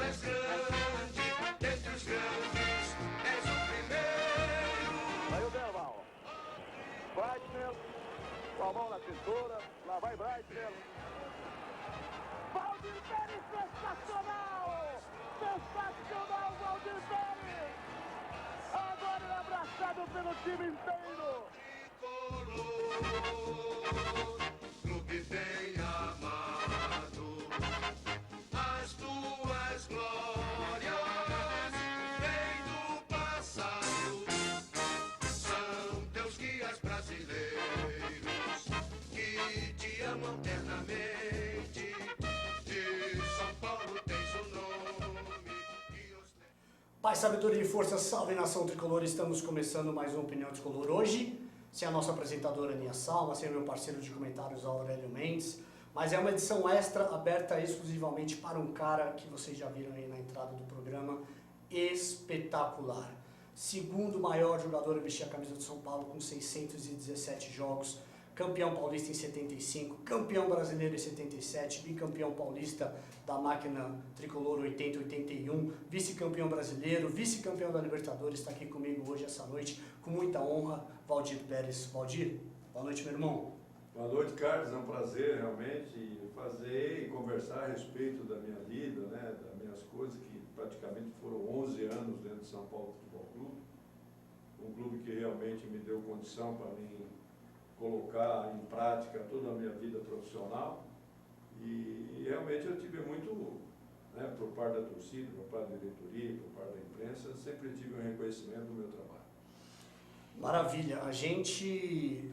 és grande, dentre os grandes, és o primeiro. Aí o Derval. Breitner, com a mão na cintura, lá vai Breitner. Valdir Pérez, sensacional! Sensacional, Valdir Pérez! Agora ele é abraçado pelo time inteiro! Clube tem amado as tuas glórias, vem do passado, são teus guias brasileiros que te amam eternamente. De São Paulo tens o nome que ostenta. Paz, sabedoria e força, salve nação tricolor! Estamos começando mais uma Opinião Tricolor hoje, sem a nossa apresentadora Aninha Salma, sem o meu parceiro de comentários Aurélio Mendes, mas é uma edição extra aberta exclusivamente para um cara que vocês já viram aí na entrada do programa, espetacular. Segundo maior jogador a vestir a camisa do São Paulo com 617 jogos, campeão paulista em 75, campeão brasileiro em 77, bicampeão paulista da máquina tricolor 80-81, vice-campeão brasileiro, vice-campeão da Libertadores, está aqui comigo hoje, essa noite, com muita honra, Valdir Pérez. Valdir, boa noite, meu irmão. Boa noite, Carlos. É um prazer realmente fazer e conversar a respeito da minha vida, né, das minhas coisas, que praticamente foram 11 anos dentro de São Paulo Futebol Clube. Um clube que realmente me deu condição para mim colocar em prática toda a minha vida profissional, e realmente eu tive muito, né, por parte da torcida, por parte da diretoria, por parte da imprensa, sempre tive um reconhecimento do meu trabalho. Maravilha, a gente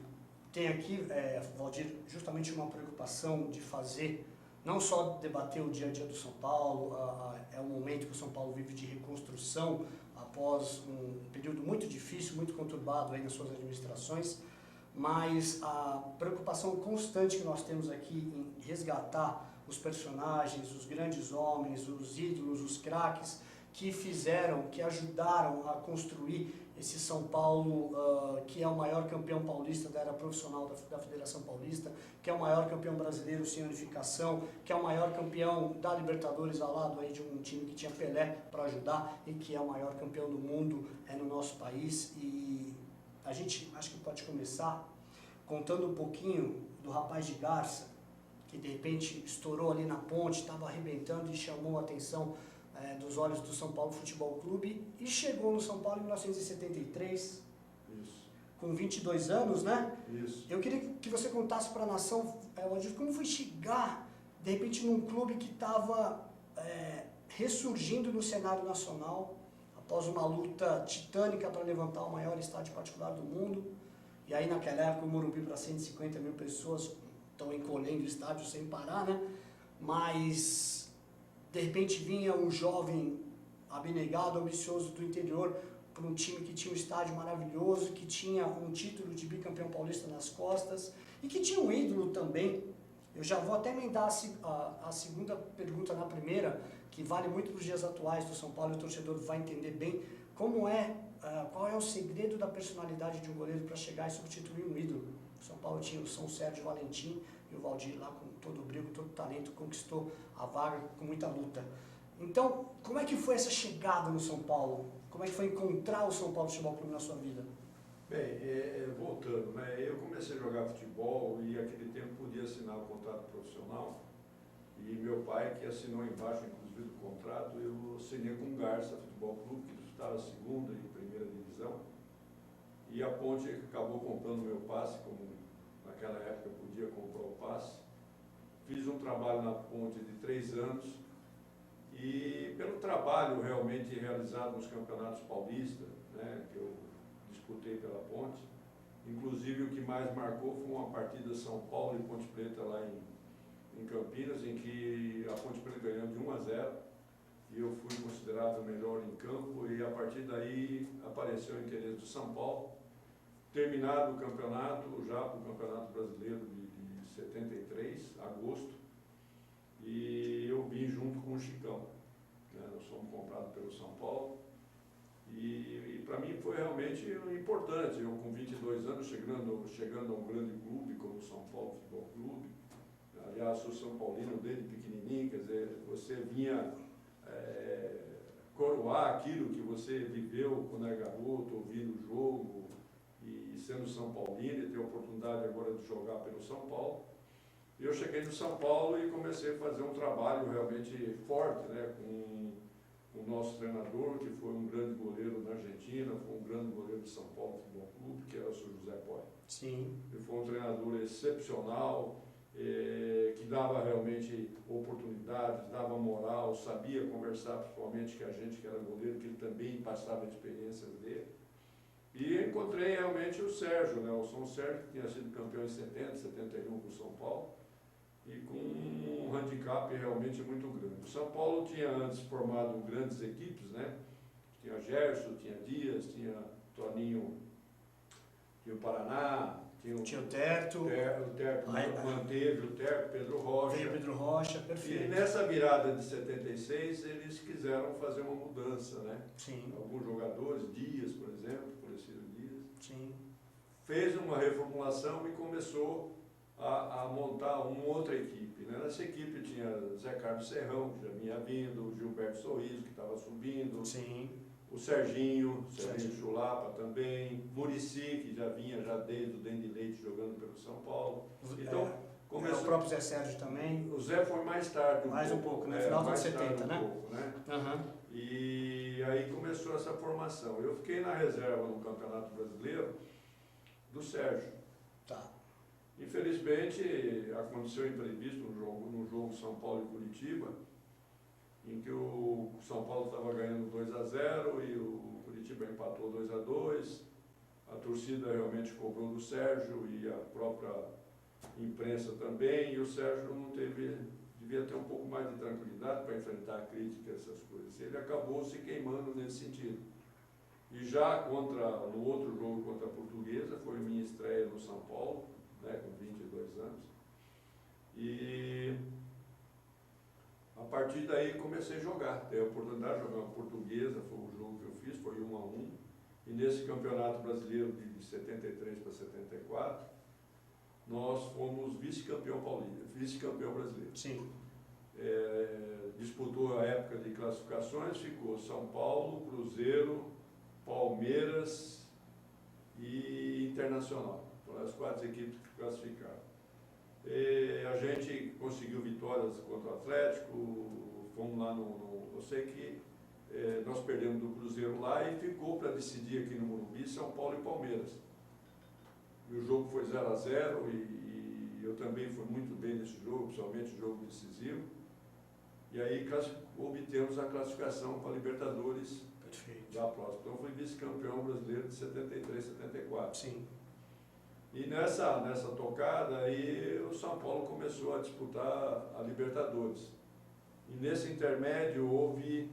tem aqui, Valdir, justamente uma preocupação de fazer, não só debater o dia a dia do São Paulo, é um momento que o São Paulo vive de reconstrução após um período muito difícil, muito conturbado aí nas suas administrações, mas a preocupação constante que nós temos aqui em resgatar os personagens, os grandes homens, os ídolos, os craques que fizeram, que ajudaram a construir esse São Paulo que é o maior campeão paulista da era profissional da Federação Paulista, que é o maior campeão brasileiro sem unificação, que é o maior campeão da Libertadores ao lado aí de um time que tinha Pelé para ajudar e que é o maior campeão do mundo no nosso país. E a gente acho que pode começar contando um pouquinho do rapaz de Garça, que de repente estourou ali na ponte, estava arrebentando e chamou a atenção dos olhos do São Paulo Futebol Clube e chegou no São Paulo em 1973, Isso. com 22 anos, né? Isso. Eu queria que você contasse para a nação, como foi chegar, de repente, num clube que estava ressurgindo no cenário nacional, após uma luta titânica para levantar o maior estádio particular do mundo. E aí naquela época o Morumbi para 150 mil pessoas estão encolhendo o estádio sem parar, né? Mas de repente vinha um jovem abnegado, ambicioso do interior para um time que tinha um estádio maravilhoso, que tinha um título de bicampeão paulista nas costas e que tinha um ídolo também. Eu já vou até emendar a segunda pergunta na primeira, que vale muito para os dias atuais do São Paulo, e o torcedor vai entender bem qual é o segredo da personalidade de um goleiro para chegar e substituir um ídolo. O São Paulo tinha o São Sérgio Valentim e o Valdir lá com todo o brilho, todo o talento, conquistou a vaga com muita luta. Então, como é que foi essa chegada no São Paulo? Como é que foi encontrar o São Paulo Futebol Clube na sua vida? Bem, voltando, né, eu comecei a jogar futebol e naquele tempo podia assinar o contrato profissional, e meu pai, que assinou embaixo inclusive do contrato, eu assinei com o Garça Futebol Clube, que disputava a segunda e primeira divisão, e a Ponte acabou comprando meu passe, como naquela época podia comprar o passe. Fiz um trabalho na Ponte de 3 anos, e pelo trabalho realmente realizado nos campeonatos paulistas, né, que eu disputei pela Ponte, inclusive o que mais marcou foi uma partida São Paulo e Ponte Preta lá em Campinas, em que a Ponte Preta ganhou de 1-0, e eu fui considerado o melhor em campo, e a partir daí apareceu o interesse do São Paulo. Terminado o campeonato, já para o Campeonato Brasileiro de 73, agosto, e eu vim junto com o Chicão, né? Nós fomos comprados pelo São Paulo, e para mim foi realmente importante. Eu com 22 anos chegando a um grande clube como o São Paulo Futebol Clube. Aliás, sou São Paulino desde pequenininho, quer dizer, você vinha renovar aquilo que você viveu quando era garoto, ouvindo o jogo e sendo São Paulino e ter a oportunidade agora de jogar pelo São Paulo. Eu cheguei no São Paulo e comecei a fazer um trabalho realmente forte, né, com o nosso treinador, que foi um grande goleiro na Argentina, foi um grande goleiro de São Paulo Futebol Clube, que era o Sr. José Poi. Sim. Ele foi um treinador excepcional, que dava realmente oportunidades, dava moral, sabia conversar principalmente com a gente que era goleiro, que ele também passava a experiência dele. E encontrei realmente o Sérgio, né, o São Sérgio, que tinha sido campeão em 70, 71 com o São Paulo, e com um handicap realmente muito grande. O São Paulo tinha antes formado grandes equipes, né? Tinha Gerson, tinha Dias, tinha Toninho, tinha o Paraná, tinha Tinha o Terto. O Terto manteve o Terto, Pedro Rocha. Veio Pedro Rocha, perfeito. E nessa virada de 76 eles quiseram fazer uma mudança, né? Sim. Alguns jogadores, Dias, por exemplo, Conhecido Dias, Sim. fez uma reformulação e começou a montar uma outra equipe, né? Nessa equipe tinha Zé Carlos Serrão, que já vinha vindo, o Gilberto Sorriso, que estava subindo, Sim. o Serginho Chulapa também, Muricy, que já vinha já desde o Dente de Leite jogando pelo São Paulo. Então, começou... O próprio Zé Sérgio também. O Zé foi mais tarde Um pouco, né? Final dos anos 70, né? Pouco, né? Uhum. E aí começou essa formação. Eu fiquei na reserva no Campeonato Brasileiro do Sérgio. Tá. Infelizmente, aconteceu imprevisto no jogo São Paulo e Curitiba, em que o São Paulo estava ganhando 2-0 e o Curitiba empatou 2-2. A torcida realmente cobrou do Sérgio e a própria imprensa também, e o Sérgio não teve, devia ter um pouco mais de tranquilidade para enfrentar a crítica, essas coisas. Ele acabou se queimando nesse sentido. E já no outro jogo contra a Portuguesa, foi minha estreia no São Paulo, né, com 22 anos. E a partir daí comecei a jogar. Dei a oportunidade de jogar uma Portuguesa, foi o jogo que eu fiz, foi 1-1. E nesse Campeonato Brasileiro de 73 para 74, nós fomos vice-campeão paulista, vice-campeão brasileiro. Sim. Disputou a época de classificações, ficou São Paulo, Cruzeiro, Palmeiras e Internacional. Foram as 4 equipes que classificaram. A gente conseguiu vitórias contra o Atlético, fomos lá eu sei que nós perdemos do Cruzeiro lá e ficou para decidir aqui no Morumbi São Paulo e Palmeiras. E o jogo foi 0-0 e eu também fui muito bem nesse jogo, principalmente jogo decisivo. E aí obtemos a classificação para a Libertadores. Perfeito. Da próxima. Então fui vice-campeão brasileiro de 73, 74. Sim. E nessa tocada aí o São Paulo começou a disputar a Libertadores. E nesse intermédio houve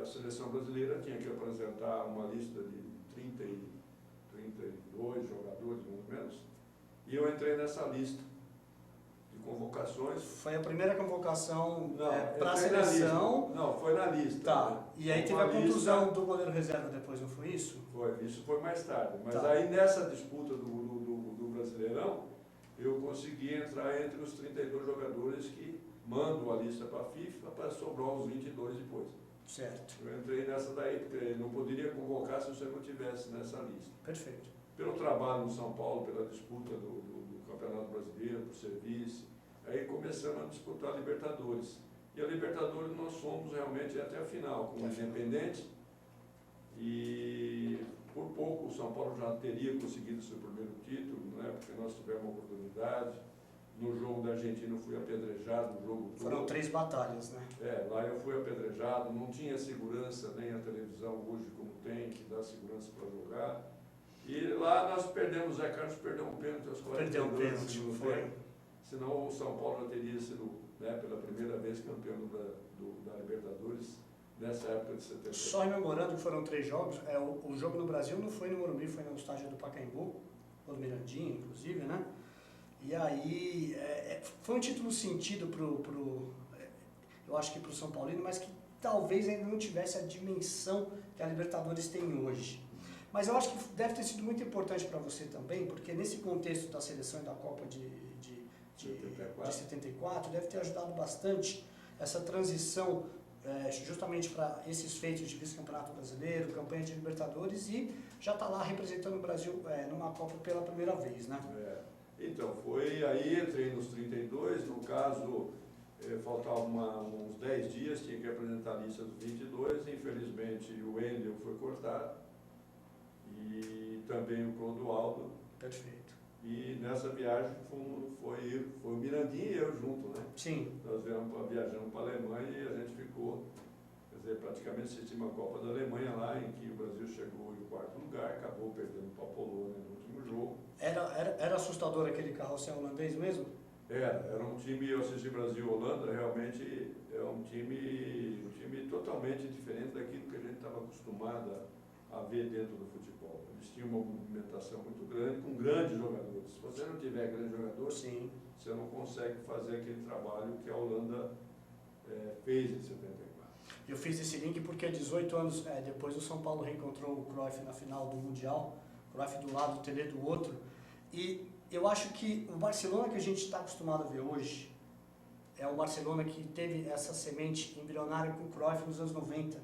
a seleção brasileira tinha que apresentar uma lista de 32 jogadores, mais ou menos, e eu entrei nessa lista de convocações. Foi a primeira convocação para a entrei seleção. Não, foi na lista. Tá. Né? E aí teve a contusão do goleiro reserva depois, não foi isso? Isso foi mais tarde. Mas Tá. aí nessa disputa do Brasileirão, eu consegui entrar entre os 32 jogadores que mandam a lista para a FIFA para sobrar os 22 depois. Certo. Eu entrei nessa daí, porque não poderia convocar se você não estivesse nessa lista. Perfeito. Pelo trabalho no São Paulo, pela disputa do Campeonato Brasileiro, por serviço, aí começamos a disputar a Libertadores. E a Libertadores nós fomos realmente até a final, com o Independente, e por pouco o São Paulo já teria conseguido seu primeiro título, né, porque nós tivemos uma oportunidade. No jogo da Argentina eu fui apedrejado, no jogo todo. Foram 3 batalhas, né? Lá eu fui apedrejado, não tinha segurança, nem a televisão hoje como tem, que dá segurança para jogar. E lá nós perdemos, o Zé Carlos perdeu um pênalti aos 42 Perdeu um pênalti, foi. Senão o São Paulo já teria sido, né, pela primeira vez campeão da Libertadores nessa época de 70. Só rememorando que foram 3 jogos, o jogo no Brasil não foi no Morumbi, foi no estádio do Pacaembu, ou do Mirandinha, inclusive, né? E aí, foi um título sentido eu acho que para o São Paulino, mas que talvez ainda não tivesse a dimensão que a Libertadores tem hoje. Mas eu acho que deve ter sido muito importante para você também, porque nesse contexto da seleção e da Copa de 74, deve ter ajudado bastante essa transição justamente para esses feitos de vice-campeonato brasileiro, campanha de Libertadores, e já está lá representando o Brasil numa Copa pela primeira vez, né? Então, foi aí, entrei nos 32, no caso, faltavam uns 10 dias, tinha que apresentar a lista dos 22, infelizmente o Wendel foi cortado, e também o Clodoaldo. Perfeito. E nessa viagem foi o Mirandinha e eu junto, né? Sim. Nós viajamos para a Alemanha e a gente ficou, quer dizer, praticamente assistimos a Copa da Alemanha lá, em que o Brasil chegou em 4º lugar, acabou perdendo para a Polônia no último jogo. Era assustador aquele carrossel holandês mesmo? Era um time, eu assisti Brasil e Holanda, realmente é um time totalmente diferente daquilo que a gente estava acostumado a ver dentro do futebol. Eles tinham uma movimentação muito grande, com grandes jogadores. Se você não tiver grandes jogadores, Sim. você não consegue fazer aquele trabalho que a Holanda fez em 74. Eu fiz esse link porque 18 anos depois o São Paulo reencontrou o Cruyff na final do Mundial, Cruyff do lado, o Tele do outro, e eu acho que o Barcelona que a gente está acostumado a ver hoje é o Barcelona que teve essa semente embrionária com o Cruyff nos anos 90.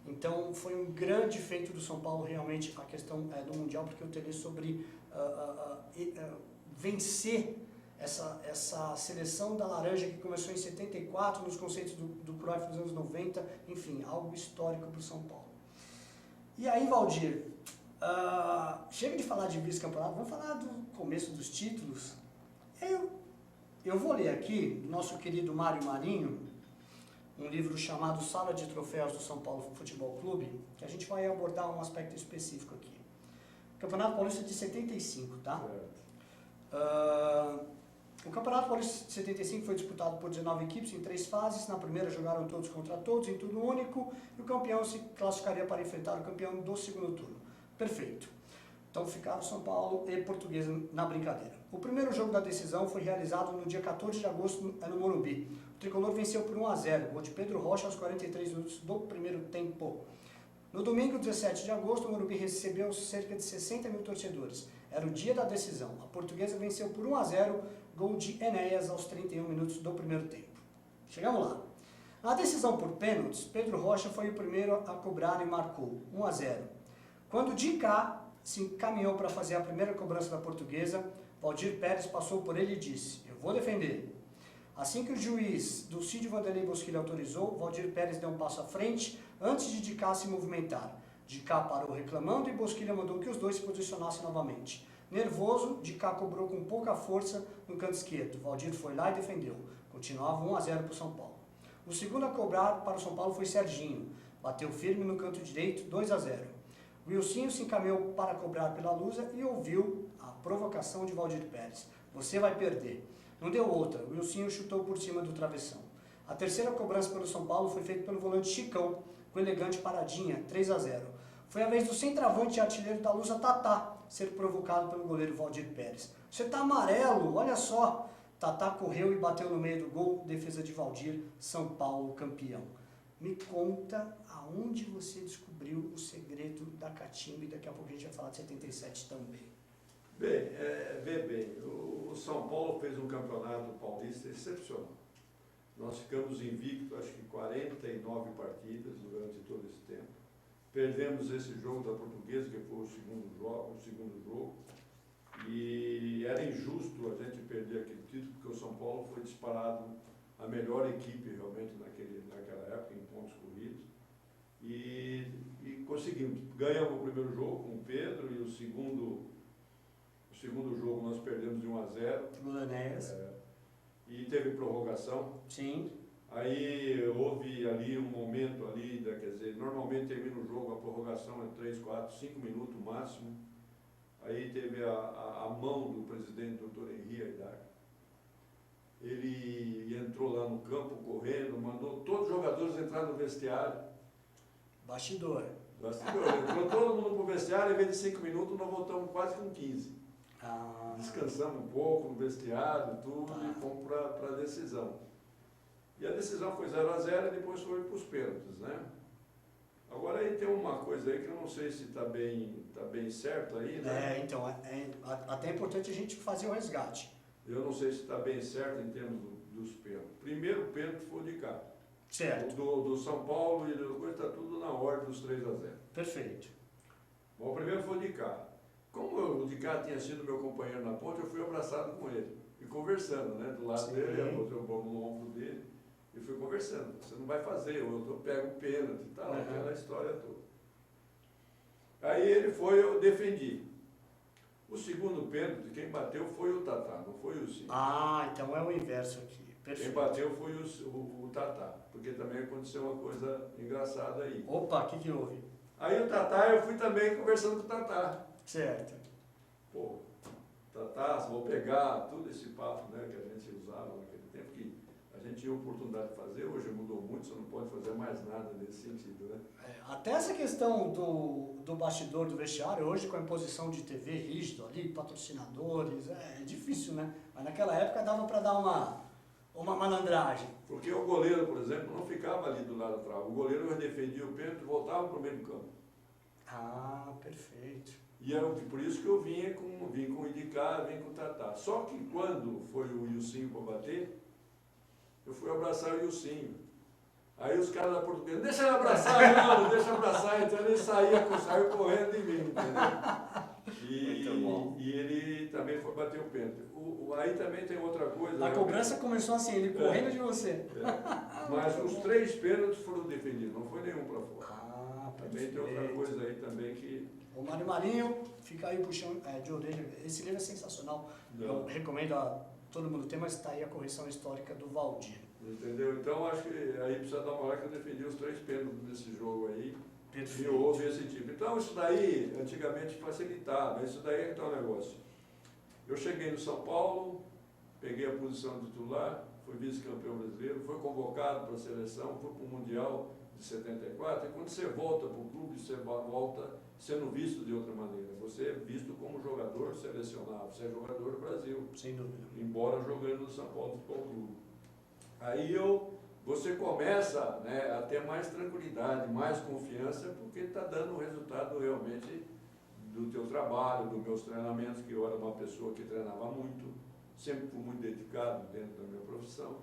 Então foi um grande feito do São Paulo realmente a questão do Mundial, porque o Tele sobre vencer essa seleção da laranja que começou em 74, nos conceitos do Cruyff nos anos 90, enfim, algo histórico para o São Paulo. E aí, Valdir, chega de falar de vice-campeonato, vamos falar do começo dos títulos. Eu vou ler aqui, do nosso querido Mário Marinho, um livro chamado Sala de Troféus do São Paulo Futebol Clube, que a gente vai abordar um aspecto específico aqui. Campeonato Paulista de 75, tá? O Campeonato Paulista de 75 foi disputado por 19 equipes em 3 fases. Na primeira jogaram todos contra todos, em turno único, e o campeão se classificaria para enfrentar o campeão do segundo turno. Perfeito. Então ficaram São Paulo e Portuguesa na brincadeira. O primeiro jogo da decisão foi realizado no dia 14 de agosto no Morumbi. O tricolor venceu por 1-0, gol de Pedro Rocha aos 43 minutos do primeiro tempo. No domingo, 17 de agosto, o Morumbi recebeu cerca de 60 mil torcedores. Era o dia da decisão. A Portuguesa venceu por 1-0, gol de Enéas aos 31 minutos do primeiro tempo. Chegamos lá. Na decisão por pênaltis, Pedro Rocha foi o primeiro a cobrar e marcou 1-0. Quando de cá se encaminhou para fazer a primeira cobrança da Portuguesa, Valdir Pérez passou por ele e disse: "Eu vou defender". Assim que o juiz Dulcídio Vanderlei Bosquilha autorizou, Valdir Pérez deu um passo à frente antes de Dicá se movimentar. Dicá parou reclamando e Bosquilha mandou que os dois se posicionassem novamente. Nervoso, Dicá cobrou com pouca força no canto esquerdo. Valdir foi lá e defendeu. Continuava 1-0 para o São Paulo. O segundo a cobrar para o São Paulo foi Serginho. Bateu firme no canto direito, 2-0. Wilsinho se encaminhou para cobrar pela Lusa e ouviu a provocação de Valdir Pérez. "Você vai perder". Não deu outra. Wilsinho chutou por cima do travessão. A terceira cobrança pelo São Paulo foi feita pelo volante Chicão, com elegante paradinha, 3-0. Foi a vez do centroavante e artilheiro da Lusa, Tatá, ser provocado pelo goleiro Valdir Pérez. "Você tá amarelo, olha só". Tatá correu e bateu no meio do gol, defesa de Valdir, São Paulo campeão. Me conta aonde você descobriu o segredo da catimba, e daqui a pouco a gente vai falar de 77 também. Bem, o São Paulo fez um campeonato paulista excepcional. Nós ficamos invictos, acho que 49 partidas durante todo esse tempo. Perdemos esse jogo da Portuguesa, que foi o segundo jogo, e era injusto a gente perder aquele título, porque o São Paulo foi disparado a melhor equipe realmente naquela época, em pontos corridos, e conseguimos. Ganhamos o primeiro jogo com o Pedro, e o segundo jogo nós perdemos de 1-0. E teve prorrogação. Sim. Aí houve ali um momento ali, quer dizer, normalmente termina o jogo, a prorrogação é 3, 4, 5 minutos máximo. Aí teve a mão do presidente, doutor Henri Aidar. Ele entrou lá no campo correndo, mandou todos os jogadores entrar no vestiário. Bastidor. Entrou todo mundo pro vestiário, em vez de 5 minutos, nós voltamos quase com 15. Descansamos um pouco no vestiário, tudo, e fomos para a decisão. E a decisão foi 0-0 e depois foi para os pênaltis, né? Agora aí tem uma coisa aí que eu não sei se está bem certo aí, né? Então, até é importante a gente fazer o resgate. Eu não sei se está bem certo em termos dos pênaltis. Primeiro pênalti foi o de cá. Certo. Do São Paulo e do coisa, está tudo na ordem dos 3-0. Perfeito. Bom, o primeiro foi o de cá. Como o de cá tinha sido meu companheiro na ponte, eu fui abraçado com ele. E conversando, né? Do lado Sim. dele, eu botei o bolo no ombro dele e fui conversando. Você não vai fazer, eu pego o pênalti e tal, aquela história toda. Aí ele foi, eu defendi. O segundo pênalti, quem bateu foi o Tatá, não foi o Sim. Ah, então é o inverso aqui. Quem Perfeito. bateu foi o Tatá, porque também aconteceu uma coisa engraçada aí. Opa, o que houve? Aí o Tatá, eu fui também conversando com o Tatá. Certo. Pô, Tatá, vou pegar tudo esse papo, né, que a gente usava naquele tempo, que a gente tinha oportunidade de fazer, hoje mudou muito, você não pode fazer mais nada nesse sentido, né? Até essa questão do bastidor do vestiário, hoje com a imposição de TV rígido ali, patrocinadores, é difícil, né? Mas naquela época dava para dar uma malandragem. Porque o goleiro, por exemplo, não ficava ali do lado atrás. O goleiro defendia o pênalti e voltava para o meio do campo. Ah, perfeito. E era por isso que eu vim com o Idicá, vim com o Tatá. Só que quando foi o Ilcinho para bater, eu fui abraçar o Ilcinho. Aí os caras da portuguesa, deixa eu abraçar, não, deixa eu abraçar. Então ele saiu correndo de mim, entendeu? E ele também foi bater o pênalti. Aí também tem outra coisa. A cobrança começou assim, ele correndo de você. Mas os 3 pênaltis foram defendidos, não foi nenhum para fora. Ah, Também tem outra coisa aí também que... O Mário Marinho, fica aí o puxão de orelha. Esse livro é sensacional. Eu recomendo a todo mundo ter, mas está aí a correção histórica do Valdir. Entendeu? Então acho que aí precisa dar uma hora que eu defendi os 3 pênaltis nesse jogo aí. Perfeito. E houve esse tipo. Então isso daí, antigamente facilitava, isso daí é que tá o negócio. Eu cheguei no São Paulo, peguei a posição de titular, fui vice-campeão brasileiro, fui convocado para a seleção, fui para o Mundial de 74, e quando você volta para o clube, você volta sendo visto de outra maneira. Você é visto como jogador selecionado, você é jogador do Brasil. Sem dúvida. Embora jogando no São Paulo Futebol Clube. Aí você começa, né, a ter mais tranquilidade, mais confiança, porque está dando o resultado realmente do teu trabalho, dos meus treinamentos, que eu era uma pessoa que treinava muito, sempre fui muito dedicado dentro da minha profissão.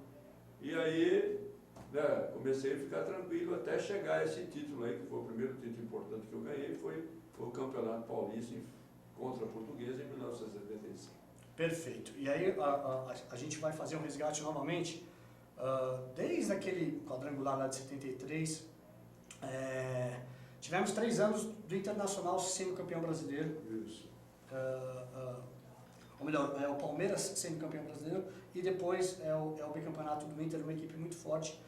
E aí, né, comecei a ficar tranquilo até chegar a esse título aí, que foi o primeiro título importante que eu ganhei, foi o Campeonato Paulista contra a Portuguesa em 1975. Perfeito. E aí a gente vai fazer um resgate novamente, desde aquele quadrangular lá de 73, tivemos 3 anos do Internacional sendo campeão brasileiro. Isso. Ou melhor, o Palmeiras sendo campeão brasileiro, e depois é o bicampeonato do Inter, uma equipe muito forte.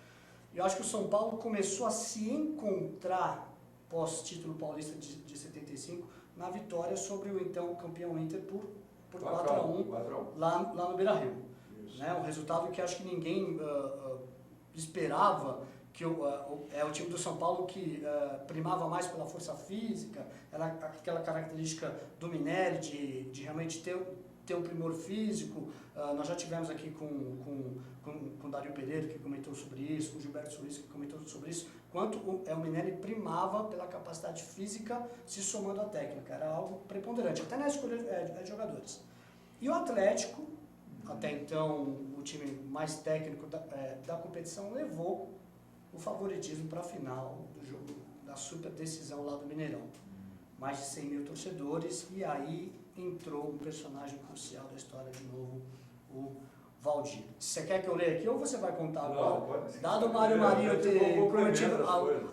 E eu acho que o São Paulo começou a se encontrar pós-título paulista de 75 na vitória sobre o então campeão Inter por 4-1 lá no Beira-Rio. Né? Um resultado que acho que ninguém esperava, que o time do São Paulo que primava mais pela força física, aquela característica do Minério de realmente ter um primor físico. Nós já tivemos aqui com o Dário Pereira, que comentou sobre isso, com o Gilberto Suíça, que comentou sobre isso, quanto o Minério primava pela capacidade física se somando à técnica. Era algo preponderante, até na escolha de jogadores. E o Atlético, até então o time mais técnico da competição, levou o favoritismo para a final do jogo da super decisão lá do Mineirão. Mais de 100 mil torcedores, e aí entrou um personagem crucial da história de novo, o Valdir. Você quer que eu leia aqui ou você vai contar agora? Pode. Dado o Mário Marinho ter cometido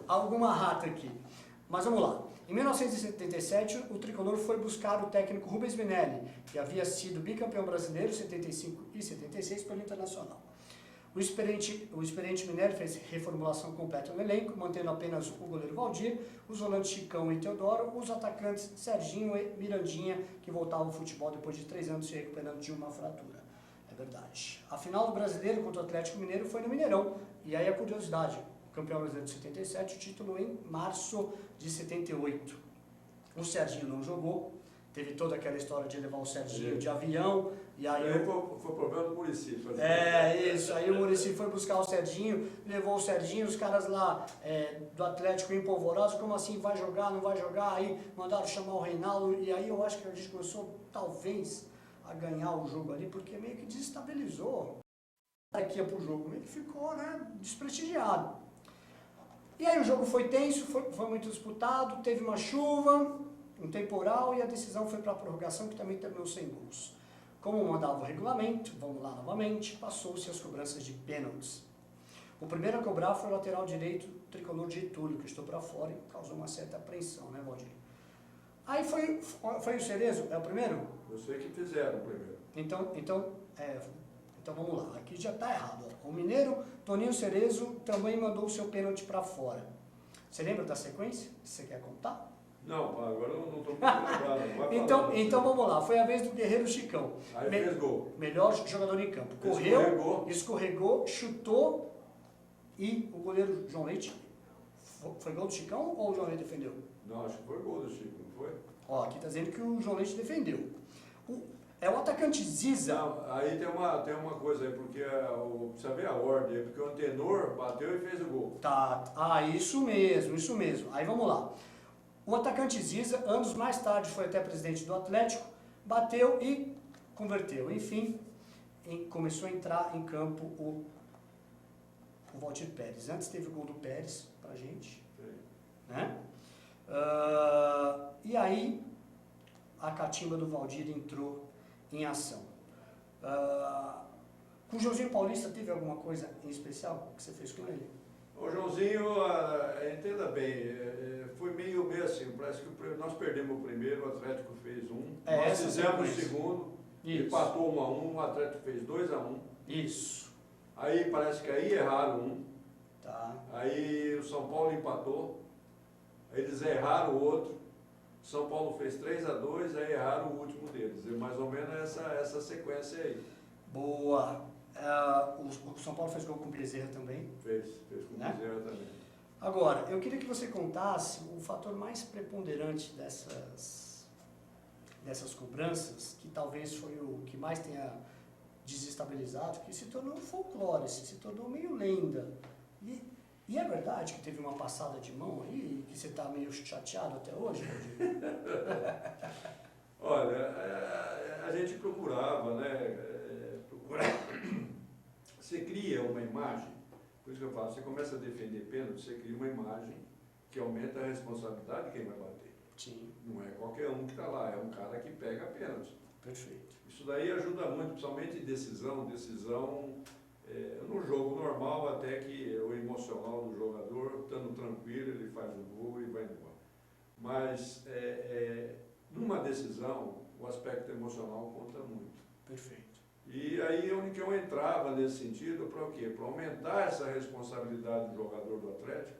alguma rata aqui. Mas vamos lá. Em 1977, o tricolor foi buscar o técnico Rubens Minelli, que havia sido bicampeão brasileiro em 75 e 76 pelo Internacional. O experiente Minelli fez reformulação completa no elenco, mantendo apenas o goleiro Valdir, os volantes Chicão e Teodoro, os atacantes Serginho e Mirandinha, que voltavam ao futebol depois de 3 anos se recuperando de uma fratura. É verdade. A final do Brasileiro contra o Atlético Mineiro foi no Mineirão. E aí a curiosidade, o campeão brasileiro de 77, o título em março de 78. O Serginho não jogou, teve toda aquela história de levar o Serginho de avião, e aí... Foi problema do Muricy. Isso, aí o Muricy foi buscar o Serginho, levou o Serginho, os caras lá do Atlético empolvorosos, como assim, vai jogar, não vai jogar, aí mandaram chamar o Reinaldo, e aí eu acho que a gente começou, talvez, a ganhar o jogo ali, porque meio que desestabilizou. O cara que ia pro jogo meio que ficou, né, desprestigiado. aí o jogo foi tenso, foi muito disputado, teve uma chuva, um temporal e a decisão foi para a prorrogação, que também terminou sem gols. Como mandava o regulamento, vamos lá novamente, passou-se as cobranças de pênaltis. O primeiro a cobrar foi o lateral direito, o tricolor de Getúlio, que estou para fora e causou uma certa apreensão, né, Valdir? Aí foi o Cerezo, é o primeiro? Eu sei que fizeram primeiro. Então vamos lá, aqui já está errado. Ó. O mineiro, Toninho Cerezo, também mandou o seu pênalti para fora. Você lembra da sequência? Você quer contar? Não, agora eu não estou muito lembrado. Então vamos lá, foi a vez do Guerreiro Chicão. Aí fez gol. Melhor jogador em campo. Correu, escorregou, chutou e o goleiro João Leite, foi gol do Chicão ou o João Leite defendeu? Não, acho que foi gol do Chico, não foi? Ó, aqui está dizendo que o João Leite defendeu. É o atacante Ziza. Não, aí tem uma coisa aí, porque precisa ver a ordem, porque o Antenor bateu e fez o gol. Tá, isso mesmo. Aí vamos lá. O atacante Ziza, anos mais tarde, foi até presidente do Atlético, bateu e converteu. Enfim, começou a entrar em campo o Valdir Pérez. Antes teve o gol do Pérez pra gente. Sim. Né? E aí, a catimba do Valdir entrou em ação. Com o Joãozinho Paulista, teve alguma coisa em especial que você fez com ele? O Joãozinho, entenda bem, foi meio assim, parece que nós perdemos o primeiro, o Atlético fez um, nós fizemos o segundo, empatou 1-1, o Atlético fez 2-1. Isso. Aí parece que aí erraram um, Tá. aí o São Paulo empatou, aí eles erraram o outro, São Paulo fez 3-2, aí erraram o último deles. É mais ou menos essa sequência aí. Boa. O São Paulo fez gol com o Bezerra também. Fez com o Bezerra também. Agora, eu queria que você contasse o fator mais preponderante dessas cobranças, que talvez foi o que mais tenha desestabilizado, que se tornou folclore, se tornou meio lenda. E é verdade que teve uma passada de mão aí, que você está meio chateado até hoje, Valdir? Olha, a gente procurava, né? Você cria uma imagem, por isso que eu falo, você começa a defender pênalti, você cria uma imagem que aumenta a responsabilidade de quem vai bater. Sim. Não é qualquer um que está lá, é um cara que pega pênalti. Perfeito. Isso daí ajuda muito, principalmente em decisão no jogo normal, até que o emocional do jogador, estando tranquilo, ele faz o gol e vai embora. Mas numa decisão, o aspecto emocional conta muito. Perfeito. E aí onde eu entrava nesse sentido, para o quê? Para aumentar essa responsabilidade do jogador do Atlético,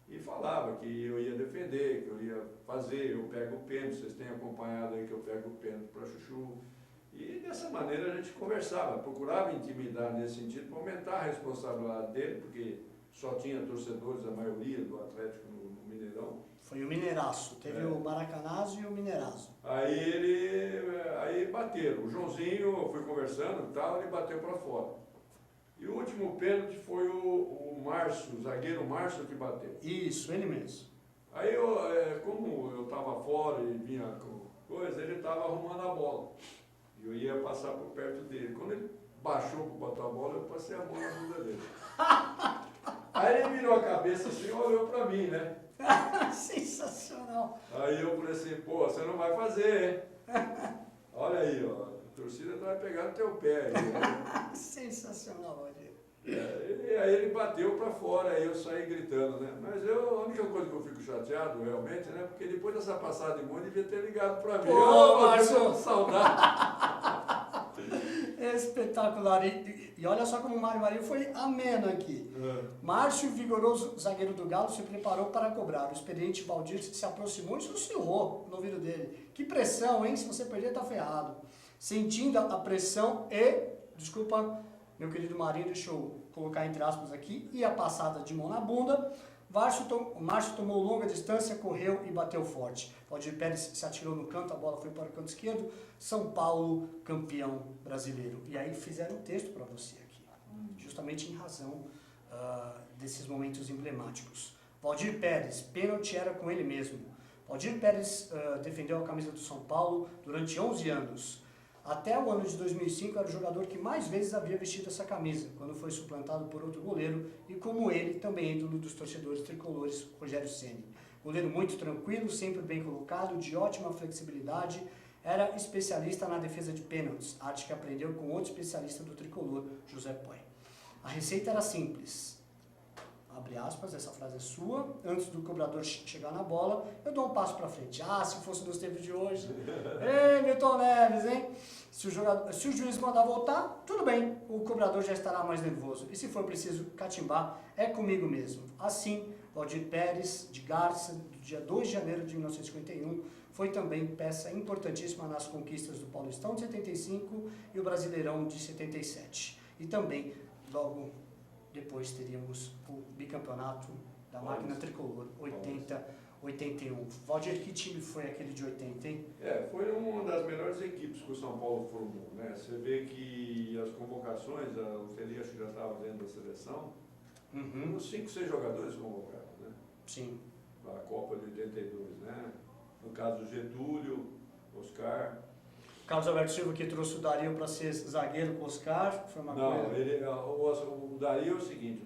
e falava que eu ia defender, que eu ia fazer, eu pego o pênalti, vocês têm acompanhado aí que eu pego o pênalti para Chuchu. E dessa maneira a gente conversava, procurava intimidar nesse sentido para aumentar a responsabilidade dele, porque só tinha torcedores, a maioria do Atlético no Mineirão. Foi o Mineiraço, teve o Maracanazo e o Mineiraço. Aí bateram, o Joãozinho, eu fui conversando e tal, ele bateu para fora. E o último pênalti foi o Márcio, o zagueiro Márcio que bateu. Isso, ele mesmo. Aí como eu estava fora e vinha com coisa, ele estava arrumando a bola. E eu ia passar por perto dele. Quando ele baixou para botar a bola, eu passei a mão na bunda dele. Aí ele virou a cabeça assim e olhou para mim, né? Sensacional. Aí eu falei assim, pô, você não vai fazer, hein? Olha aí, ó, a torcida vai pegar no teu pé aí, né? Sensacional, Valdir. E aí ele bateu para fora, aí eu saí gritando, né? Mas a única coisa que eu fico chateado, realmente, né? Porque depois dessa passada de mão, ele devia ter ligado para mim. Pô, Márcio! Saudade! Espetacular. E olha só como o Mário Marinho foi ameno aqui. Márcio, vigoroso zagueiro do Galo, se preparou para cobrar. O experiente Valdir se aproximou e sussurrou no ouvido dele. Que pressão, hein? Se você perder, tá ferrado. Sentindo a pressão desculpa, meu querido Marinho, deixa eu colocar entre aspas aqui, e a passada de mão na bunda, Márcio tomou longa distância, correu e bateu forte. Valdir Pérez se atirou no canto, a bola foi para o canto esquerdo. São Paulo, campeão brasileiro. E aí fizeram um texto para você aqui, justamente em razão desses momentos emblemáticos. Valdir Pérez, pênalti era com ele mesmo. Valdir Pérez defendeu a camisa do São Paulo durante 11 anos. Até o ano de 2005 era o jogador que mais vezes havia vestido essa camisa, quando foi suplantado por outro goleiro e, como ele, também ídolo dos torcedores tricolores, Rogério Ceni. Goleiro muito tranquilo, sempre bem colocado, de ótima flexibilidade, era especialista na defesa de pênaltis, arte que aprendeu com outro especialista do tricolor, José Poi. A receita era simples. Abre aspas, essa frase é sua. Antes do cobrador chegar na bola, eu dou um passo para frente. Ah, se fosse nos tempos de hoje. Ei, Milton Neves, hein? Se o juiz mandar voltar, tudo bem, o cobrador já estará mais nervoso. E se for preciso catimbar, é comigo mesmo. Assim, Valdir Pérez de Garça, do dia 2 de janeiro de 1951, foi também peça importantíssima nas conquistas do Paulistão de 75 e o Brasileirão de 77. E também, logo depois, teríamos o bicampeonato da máquina tricolor, 80-81. Valdir, que time foi aquele de 80, hein? Foi uma das melhores equipes que o São Paulo formou, né? Você vê que as convocações, o Tele acho que já estava dentro da seleção, uns 5, 6 jogadores convocados, né? Sim. Para a Copa de 82, né? No caso, Getúlio, Oscar. Carlos Alberto Silva que trouxe o Dario para ser zagueiro com o Oscar, foi uma Não, coisa... o Dario é o seguinte,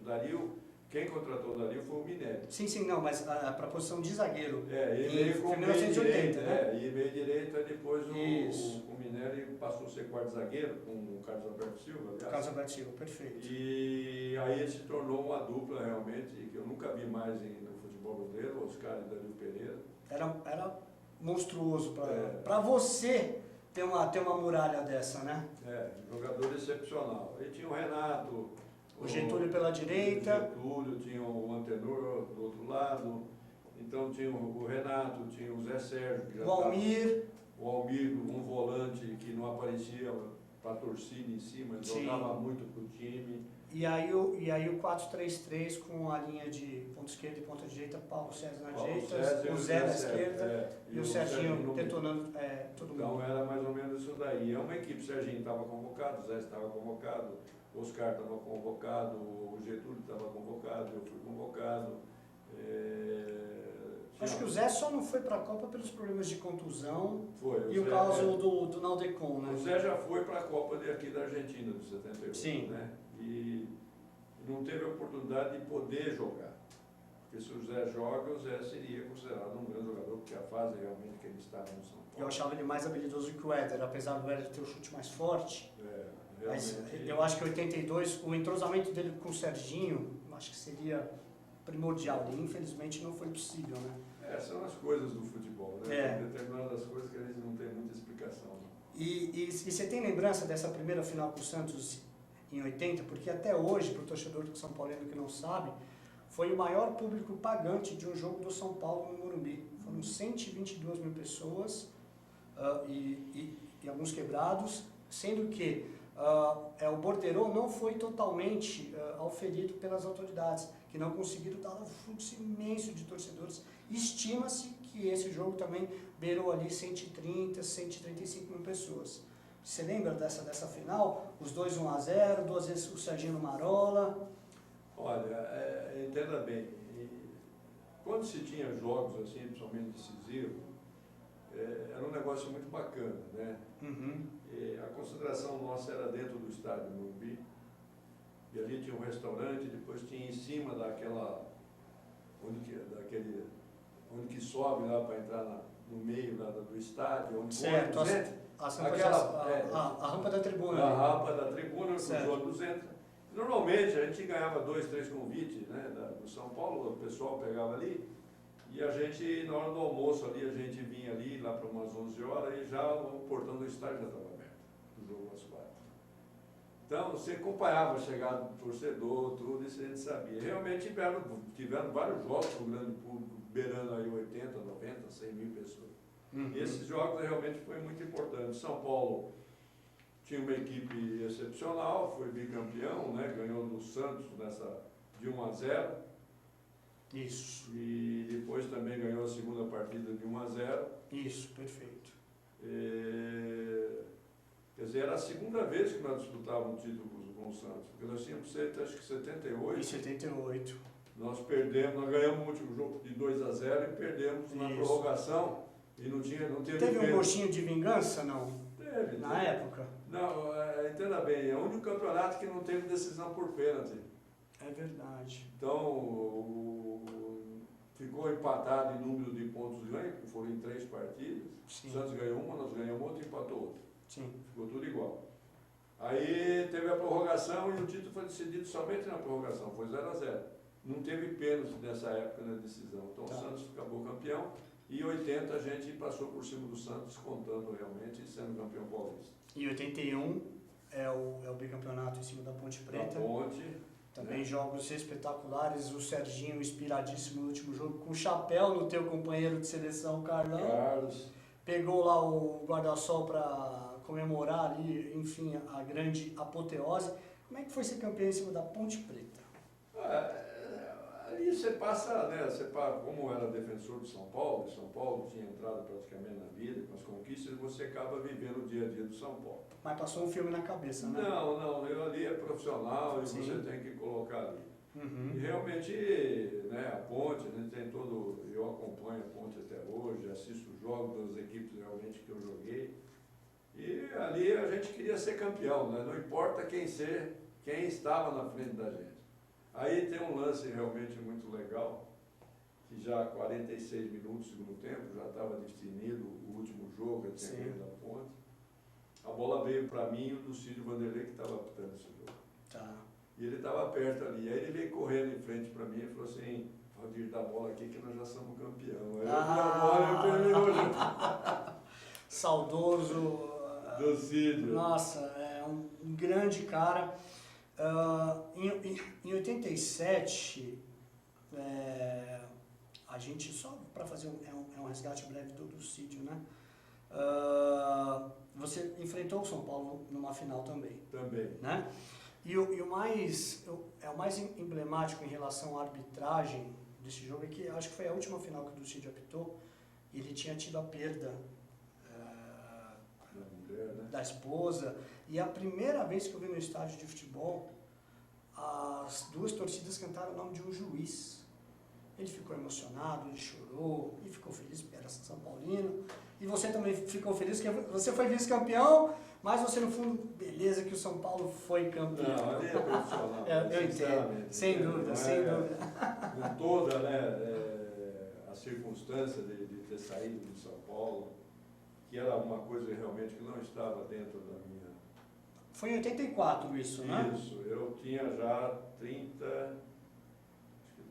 quem contratou o Dario foi o Minelli. Sim, não, mas para a posição de zagueiro. Ele veio com 1980, né? E meio direito, aí depois o Minelli passou a ser quarto zagueiro com o Carlos Alberto Silva, aliás. Carlos Alberto Silva, perfeito. E aí ele se tornou uma dupla realmente, que eu nunca vi mais no futebol brasileiro, Oscar e Dario Pereira. Era monstruoso para você ter uma muralha dessa, né? Jogador excepcional. Aí tinha o Renato, o Getúlio pela direita. O Getúlio, tinha o Antenor do outro lado. Então tinha o Renato, tinha o Zé Sérgio. Que já o Almir. O Almir, um volante que não aparecia para a torcida em cima, ele jogava muito para o time. E aí o 4-3-3 com a linha de ponta esquerda e ponta direita, Paulo César na direita, o Zé na esquerda e o Serginho detonando todo mundo. Então era mais ou menos isso daí. É uma equipe, o Serginho estava convocado, o Zé estava convocado, o Oscar estava convocado, o Getúlio estava convocado, eu fui convocado. Acho que o Zé só não foi para a Copa pelos problemas de contusão e o caso do Naldecon, né? O Zé já foi para a Copa aqui da Argentina, de 78, Sim. Né? E não teve a oportunidade de poder jogar. Porque se o Zé joga, o Zé seria considerado um grande jogador, porque a fase realmente que ele estava no São Paulo. Eu achava ele mais habilidoso que o Éder, apesar do Éder ter o chute mais forte. Mas eu acho que em 82, o entrosamento dele com o Serginho, acho que seria primordial. E infelizmente não foi possível, né? São as coisas do futebol, né? Tem determinadas coisas que a gente não tem muita explicação. Né? E você tem lembrança dessa primeira final com o Santos em 80? Porque até hoje, para o torcedor de São Paulino que não sabe, foi o maior público pagante de um jogo do São Paulo no Morumbi. Foram 122 mil pessoas e alguns quebrados, sendo que o borderô não foi totalmente auferido pelas autoridades, que não conseguiram dar um fluxo imenso de torcedores. Estima-se que esse jogo também beirou ali 130, 135 mil pessoas. Você lembra dessa final? Os dois 1-0, 2 vezes o Serginho no Marola. Olha, entenda bem, quando se tinha jogos assim, principalmente decisivos, era um negócio muito bacana, né? A concentração nossa era dentro do estádio Morumbi, e ali tinha um restaurante, depois tinha em cima onde que sobe lá para entrar no meio lá do estádio, onde certo, a rampa da tribuna. A rampa da tribuna, onde os ônibus entram. Normalmente a gente ganhava 2, 3 convites, né, do São Paulo, o pessoal pegava ali, e a gente, na hora do almoço ali, a gente vinha ali lá para umas 11 horas e já o portão do estádio já estava aberto, do jogo às 4. Então você acompanhava a chegada do torcedor, tudo isso a gente sabia. Realmente tiveram vários jogos com o grande público, beirando aí 80, 90, 100 mil pessoas. E esses jogos realmente foi muito importante. São Paulo tinha uma equipe excepcional, foi bicampeão, né? Ganhou do Santos de 1-0. Isso. E depois também ganhou a segunda partida de 1-0. Isso, perfeito. Quer dizer, era a segunda vez que nós disputávamos títulos com o Santos, porque nós tínhamos feito, acho que 78. Em 78. Nós ganhamos o último jogo de 2-0 e perdemos na prorrogação. E não teve um gostinho de vingança, não? Teve. na época. Não, entenda bem, é o único campeonato que não teve decisão por pênalti. É verdade. Então, ficou empatado em número de pontos ganhos, que foram em 3 partidas. Sim. O Santos ganhou uma, nós ganhamos outra e empatou outra. Sim. Ficou tudo igual. Aí teve a prorrogação e o título foi decidido somente na prorrogação, foi 0-0. Não teve pênalti nessa época na decisão. Então Tá. o Santos acabou campeão e em 80 a gente passou por cima do Santos, contando realmente e sendo campeão paulista. E 81 é o bicampeonato em cima da Ponte Da Preta. Ponte, Também né? jogos espetaculares, o Serginho inspiradíssimo no último jogo, com chapéu no teu companheiro de seleção, Carlão. Carlos. Pegou lá o guarda-sol para comemorar ali, enfim, a grande apoteose. Como é que foi ser campeão em cima da Ponte Preta? Ali você passa, né? Como era defensor de São Paulo tinha entrado praticamente na vida, com as conquistas, você acaba vivendo o dia a dia do São Paulo. Mas passou um filme na cabeça, né? Não, eu ali é profissional e Sim. você tem que colocar ali. E Uhum. realmente, né, a Ponte, a gente tem todo, eu acompanho a Ponte até hoje, assisto os jogos das equipes realmente que eu joguei. E ali a gente queria ser campeão, né? Não importa quem estava na frente da gente. Aí tem um lance realmente muito legal, que já 46 minutos do segundo tempo, já estava definido o último jogo, que tinha Sim. ganho da Ponte. A bola veio para mim e o do Cídio Vanderlei que estava apitando esse jogo. Tá. E ele estava perto ali. Aí ele veio correndo em frente para mim e falou assim, Valdir, dá a bola aqui que nós já somos campeão. Aí eu vi a bola e eu terminou já. Saudoso. Do Cídio. Nossa, é um grande cara. Em 87, a gente, só para fazer um resgate breve do Cídio, né? Você enfrentou o São Paulo numa final também, Também. né? E o mais emblemático em relação à arbitragem desse jogo é que acho que foi a última final que o Cídio apitou, e ele tinha tido a perda Da mulher, né? da esposa, e a primeira vez que eu vi no estádio de futebol, as duas torcidas cantaram o nome de um juiz. Ele ficou emocionado, ele chorou, e ficou feliz porque era São Paulino, e você também ficou feliz porque você foi vice-campeão, mas você no fundo, beleza que o São Paulo foi campeão. Não, ali é profissional. Eu entendo, sinceramente, sem entendo. dúvida, Não sem é- dúvida. Com toda, né, a circunstância de ter saído de São Paulo, que era uma coisa realmente que não estava dentro da minha... Foi em 84 isso, né? Isso, eu tinha já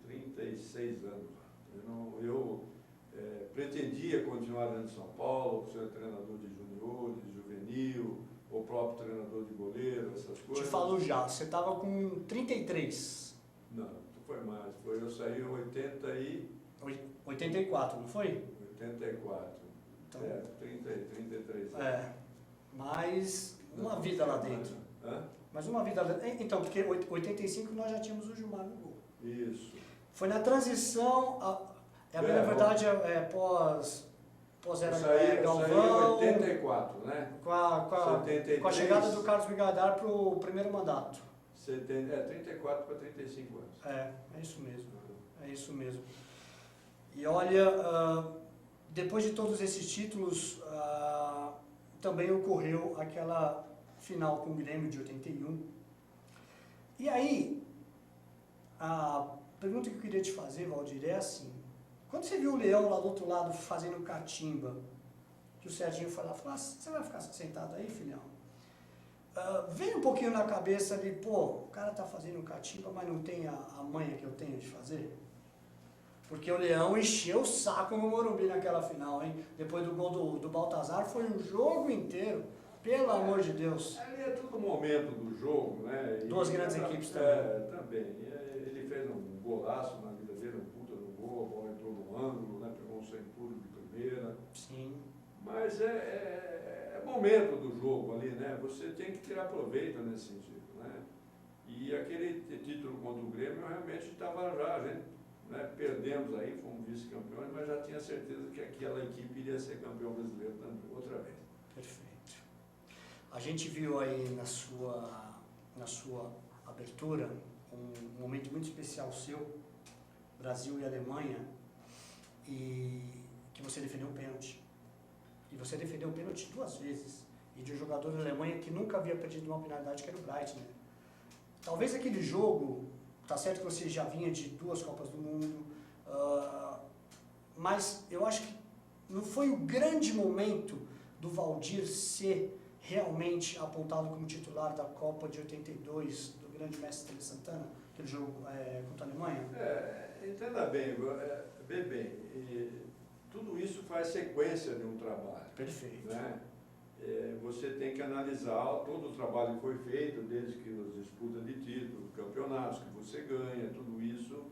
36 anos. Eu pretendia continuar dentro de São Paulo, ser treinador de juniores, juvenil, o próprio treinador de goleiro, essas Te coisas. falo já, você estava com 33, Não, foi mais. Eu saí em 84, não foi? 84. Então, 33 anos. mais uma vida lá dentro. Hã? Mais uma vida lá dentro. Então, porque 85 nós já tínhamos o Gilmar no gol. Isso. Foi na transição, na verdade, pós era Eu saí Galvão, em 84, né? com a 73. chegada do Carlos Brigadar para o primeiro mandato. 34 para 35 anos. É isso mesmo. É isso mesmo. E olha, depois de todos esses títulos, também ocorreu aquela final com o Grêmio de 81. E aí, a pergunta que eu queria te fazer, Valdir, é assim: quando você viu o Leão lá do outro lado fazendo catimba, que o Serginho foi lá e falou, você vai ficar sentado aí, filhão? Vem um pouquinho na cabeça ali, pô, o cara tá fazendo catimba, mas não tem a manha que eu tenho de fazer? Porque o Leão encheu o saco no Morumbi naquela final, hein? Depois do gol do Baltazar, foi um jogo inteiro, pelo amor de Deus. Ali é tudo momento do jogo, né? Duas grandes equipes também. Ele fez um golaço na vida dele, um puta no gol, a bola entrou no ângulo, né? Pegou um sem puro de primeira. Sim. Mas é momento do jogo ali, né? Você tem que tirar proveito nesse sentido, né? E aquele título contra o Grêmio realmente estava já, a gente, né, perdemos aí, fomos vice-campeões, mas já tinha certeza que aquela equipe iria ser campeão brasileiro também, outra vez. Perfeito. A gente viu aí na sua abertura um momento muito especial seu, Brasil e Alemanha, e que você defendeu o pênalti. E você defendeu o pênalti 2 vezes. e de um jogador da Alemanha que nunca havia perdido uma penalidade, que era o Breitner. Talvez aquele jogo, tá certo que você já vinha de 2 Copas do Mundo, mas eu acho que não foi o grande momento do Valdir ser realmente apontado como titular da Copa de 82, do grande mestre Tele Santana, aquele jogo contra a Alemanha? Entenda bem, tudo isso faz sequência de um trabalho. Perfeito. Né? Você tem que analisar todo o trabalho que foi feito, desde que as disputas de título, campeonatos que você ganha, tudo isso.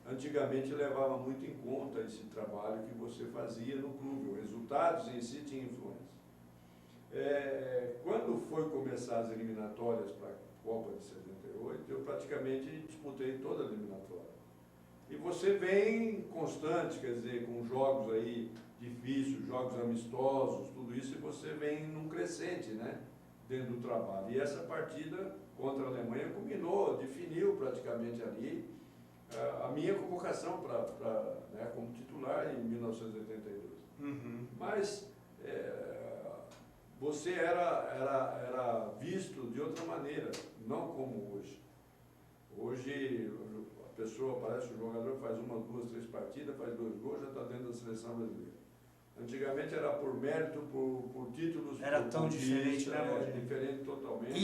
Antigamente levava muito em conta esse trabalho que você fazia no clube, os resultados em si tinham influência. Quando foi começar as eliminatórias para a Copa de 78, eu praticamente disputei toda a eliminatória. E você vem constante, quer dizer, com jogos aí difíceis, jogos amistosos, tudo isso, e você vem num crescente, né, dentro do trabalho. E essa partida contra a Alemanha culminou, definiu praticamente ali a minha convocação né, como titular em 1982. Uhum. Mas você era visto de outra maneira, não como hoje. Hoje a pessoa aparece, o jogador faz 1, 2, 3 partidas, faz 2 gols, já está dentro da seleção brasileira. Antigamente era por mérito, por títulos. Era por tão diferente, né, Valdir? Diferente totalmente.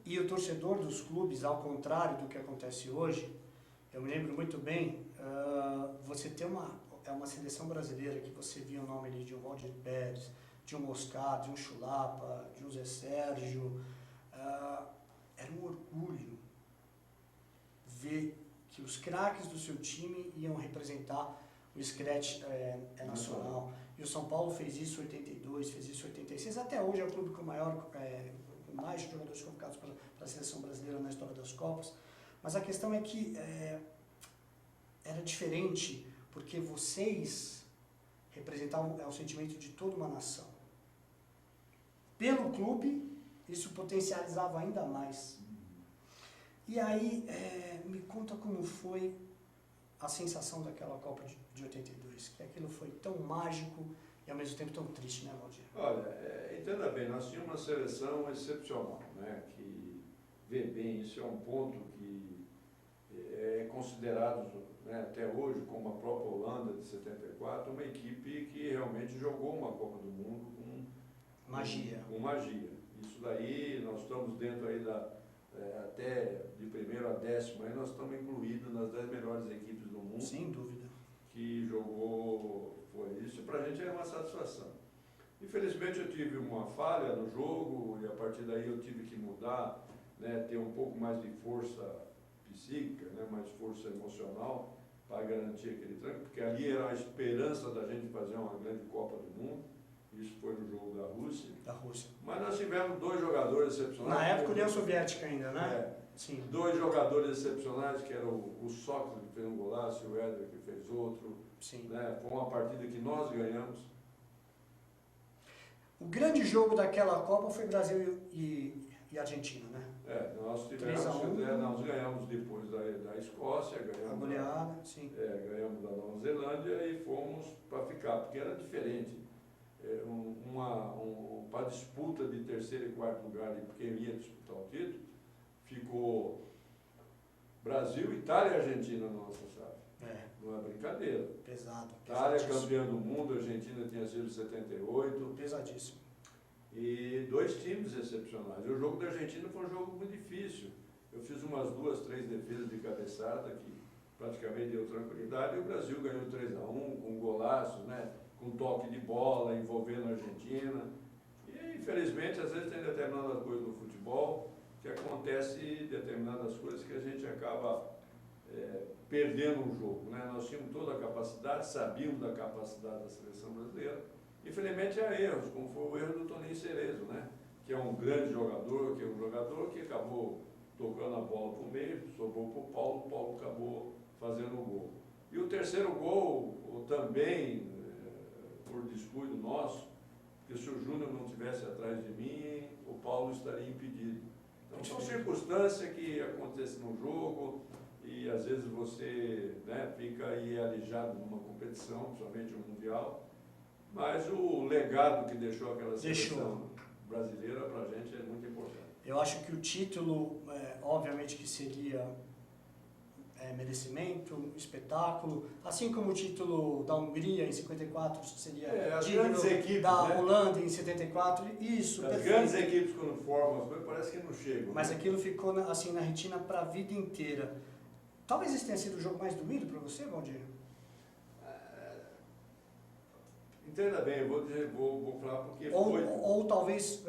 E o torcedor dos clubes, ao contrário do que acontece hoje, eu me lembro muito bem, você tem uma seleção brasileira que você via o nome ali de um Valdir Pérez, de um Moscato, de um Chulapa, de um Zé Sérgio. Era um orgulho ver que os craques do seu time iam representar o scratch nacional. E o São Paulo fez isso em 82, fez isso em 86. Até hoje é o clube com mais jogadores convocados para a seleção brasileira na história das Copas. Mas a questão é que era diferente, porque vocês representavam o sentimento de toda uma nação. Pelo clube, isso potencializava ainda mais. E aí, me conta como foi a sensação daquela Copa de 82, que aquilo foi tão mágico e ao mesmo tempo tão triste, né, Valdir? Olha, entenda bem, nós tínhamos uma seleção excepcional, né, que vê bem, isso é um ponto que é considerado, né, até hoje, como a própria Holanda de 74, uma equipe que realmente jogou uma Copa do Mundo com magia. Com magia. Isso daí, nós estamos dentro aí até de 1º a 10º, aí nós estamos incluídos nas 10 melhores equipes do mundo. Sem dúvida. Que jogou, foi isso, para a gente é uma satisfação. Infelizmente eu tive uma falha no jogo e a partir daí eu tive que mudar, né, ter um pouco mais de força psíquica, né, mais força emocional para garantir aquele tranco, porque ali era a esperança da gente fazer uma grande Copa do Mundo. Isso foi no jogo da Rússia. Mas nós tivemos 2 jogadores excepcionais. Na época União Soviética ainda, né? Sim. 2 jogadores excepcionais, que eram o Sócrates, que fez um golaço, e o Éder, que fez outro. Sim. Né? Foi uma partida que nós ganhamos. O grande jogo daquela Copa foi Brasil e Argentina, né? Nós tivemos, nós ganhamos depois da Escócia, ganhamos a goleada, sim. Ganhamos da Nova Zelândia e fomos para ficar, porque era diferente. Para disputa de 3º e 4º lugar, porque ia disputar o título, ficou Brasil, Itália e Argentina na nossa chave. Não é brincadeira. Pesado. Itália campeã do mundo, a Argentina tinha sido 78. Pesadíssimo. E 2 times excepcionais. O jogo da Argentina foi um jogo muito difícil. Eu fiz umas 2, 3 defesas de cabeçada que praticamente deu tranquilidade e o Brasil ganhou 3-1 com golaços, né? Com toque de bola, envolvendo a Argentina. E, infelizmente, às vezes tem determinadas coisas no futebol que acontece determinadas coisas que a gente acaba perdendo um jogo. Né? Nós tínhamos toda a capacidade, sabíamos da capacidade da seleção brasileira. Infelizmente, há erros, como foi o erro do Toninho Cerezo, né? Que é um grande jogador, que é um jogador que acabou tocando a bola para o meio, sobrou para o Paulo acabou fazendo o gol. E o 3º gol também, por descuido nosso, porque se o Júnior não estivesse atrás de mim, o Paulo estaria impedido. Então são circunstâncias que acontecem no jogo e às vezes você, né, fica aí alijado numa competição, principalmente o Mundial, mas o legado que deixou aquela seleção brasileira, para a gente é muito importante. Eu acho que o título, obviamente que seria merecimento, espetáculo, assim como o título da Hungria em 54 seria As digno, grandes equipes, da né? Holanda em 74, isso, As perfeito. grandes equipes quando formam as coisas, parece que não chegam. Mas né? aquilo ficou assim na retina para a vida inteira. Talvez esse tenha sido o jogo mais doído para você, Valdir? Entenda bem, eu vou falar porque Ou talvez,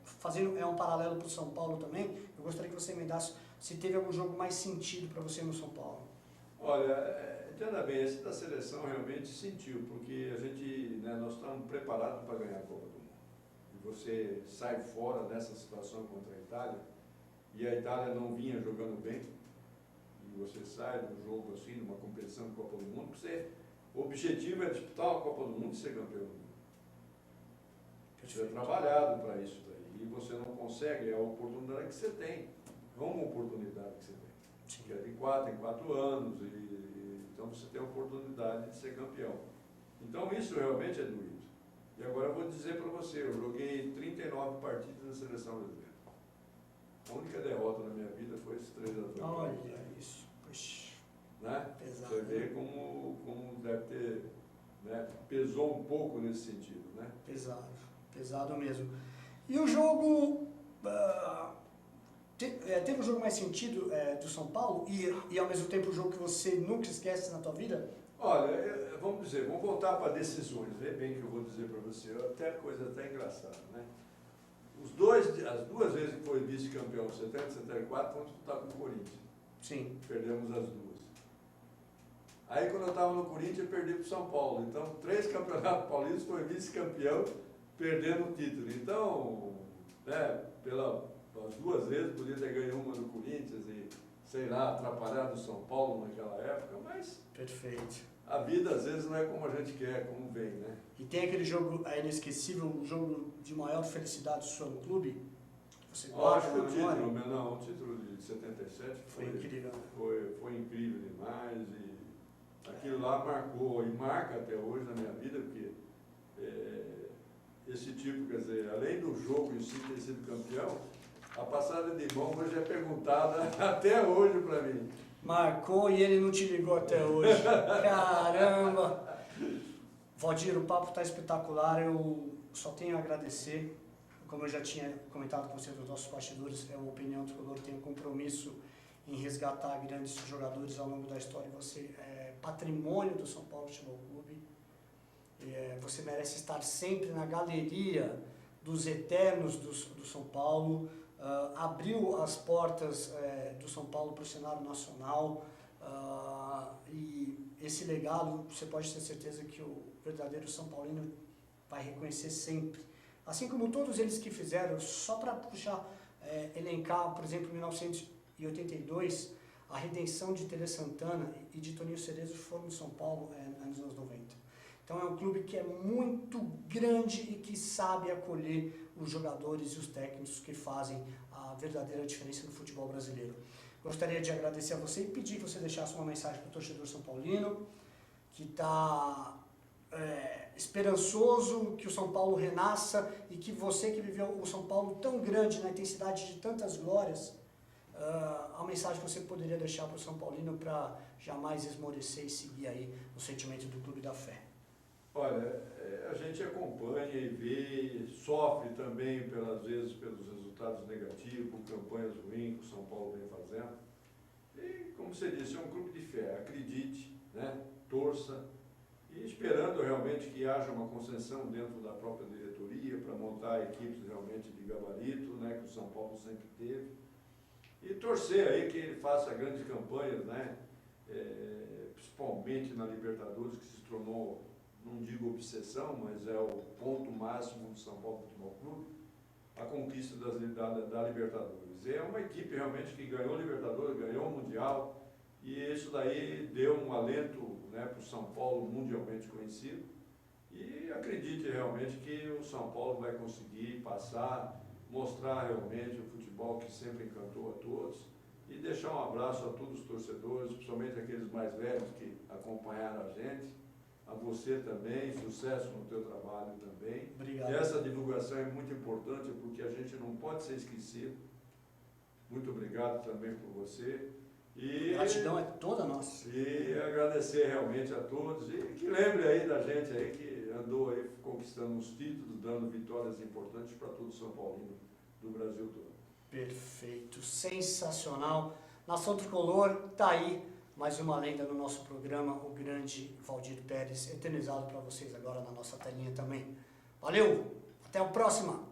fazendo um paralelo para o São Paulo também, eu gostaria que você emendasse se teve algum jogo mais sentido para você no São Paulo. Olha, entenda bem, esse da seleção realmente sentiu, porque a gente, né, nós estamos preparados para ganhar a Copa do Mundo. E você sai fora nessa situação contra a Itália, e a Itália não vinha jogando bem, e você sai do jogo assim, numa competição de Copa do Mundo, o objetivo é disputar a Copa do Mundo e ser campeão do mundo. Você é trabalhado para isso daí, e você não consegue, é a oportunidade que você tem, é uma oportunidade que você tem, que é de 4 em 4 anos, então você tem a oportunidade de ser campeão. Então isso realmente é doído. E agora eu vou dizer para você, eu joguei 39 partidas na seleção brasileira. A única derrota na minha vida foi esses 3-2. Olha isso, poxa, Né? pesado. Você vê como deve ter, né, pesou um pouco nesse sentido, né? Pesado mesmo. E o jogo, teve um jogo mais sentido do São Paulo e ao mesmo tempo o jogo que você nunca esquece na tua vida? Olha, vamos voltar para decisões, vê bem que eu vou dizer para você, até coisa até engraçada, né? As duas vezes que foi vice-campeão, 70 e 74, fomos disputar com o Corinthians. Sim. Perdemos as duas. Aí quando eu estava no Corinthians, eu perdi para o São Paulo. Então, 3 campeonatos paulistas, foi vice-campeão, perdendo o título. Então, né, pelas duas vezes, podia ter ganho uma no Corinthians e, sei lá, atrapalhado o São Paulo naquela época, mas Perfeito. a vida às vezes não é como a gente quer, como vem, né? E tem aquele jogo inesquecível, um jogo de maior felicidade sua no clube? Que você guarda Acho que na memória? o título de 77 Foi incrível. foi incrível demais e aquilo lá marcou e marca até hoje na minha vida, porque esse tipo, quer dizer, além do jogo em si ter sido campeão, a passada de mão hoje é perguntada até hoje para mim. Marcou e ele não te ligou até hoje. Caramba! Valdir, o papo está espetacular, eu só tenho a agradecer. Como eu já tinha comentado com você dos nossos bastidores, é uma opinião tricolor, tem um compromisso em resgatar grandes jogadores ao longo da história. Você é patrimônio do São Paulo Futebol Clube. Você merece estar sempre na galeria dos eternos do São Paulo. Abriu as portas do São Paulo para o cenário nacional. E esse legado, você pode ter certeza que o verdadeiro São Paulino vai reconhecer sempre. Assim como todos eles que fizeram, só para puxar, elencar, por exemplo, em 1982, a redenção de Tele Santana e de Toninho Cerezo foram no São Paulo nos anos 90. Então é um clube que é muito grande e que sabe acolher os jogadores e os técnicos que fazem a verdadeira diferença no futebol brasileiro. Gostaria de agradecer a você e pedir que você deixasse uma mensagem para o torcedor são paulino, que está esperançoso que o São Paulo renasça e que você que viveu o São Paulo tão grande, na intensidade de tantas glórias, a mensagem que você poderia deixar para o São Paulino para jamais esmorecer e seguir aí o sentimento do Clube da Fé. Olha, a gente acompanha e vê, sofre também, às vezes, pelos resultados negativos, campanhas ruins que o São Paulo vem fazendo. E, como você disse, é um clube de fé. Acredite, né? Torça, e esperando realmente que haja uma concessão dentro da própria diretoria para montar equipes realmente de gabarito, né? Que o São Paulo sempre teve. E torcer aí que ele faça grandes campanhas, né? Principalmente na Libertadores, que se tornou, não digo obsessão, mas é o ponto máximo do São Paulo Futebol Clube, a conquista da Libertadores. É uma equipe realmente que ganhou a Libertadores, ganhou o Mundial, e isso daí deu um alento, né, para o São Paulo mundialmente conhecido. E acredite realmente que o São Paulo vai conseguir passar, mostrar realmente o futebol que sempre encantou a todos, e deixar um abraço a todos os torcedores, principalmente aqueles mais velhos que acompanharam a gente. a você também, sucesso no teu trabalho também. Obrigado. Essa divulgação é muito importante porque a gente não pode ser esquecido. Muito obrigado também por você. E A gratidão é toda nossa. E agradecer realmente a todos e que lembre aí da gente aí que andou aí conquistando os títulos, dando vitórias importantes para todo São Paulino do Brasil todo. Perfeito, sensacional. Nação Tricolor, tá aí mais uma lenda no nosso programa, o grande Valdir Pérez, eternizado para vocês agora na nossa telinha também. Valeu, até a próxima!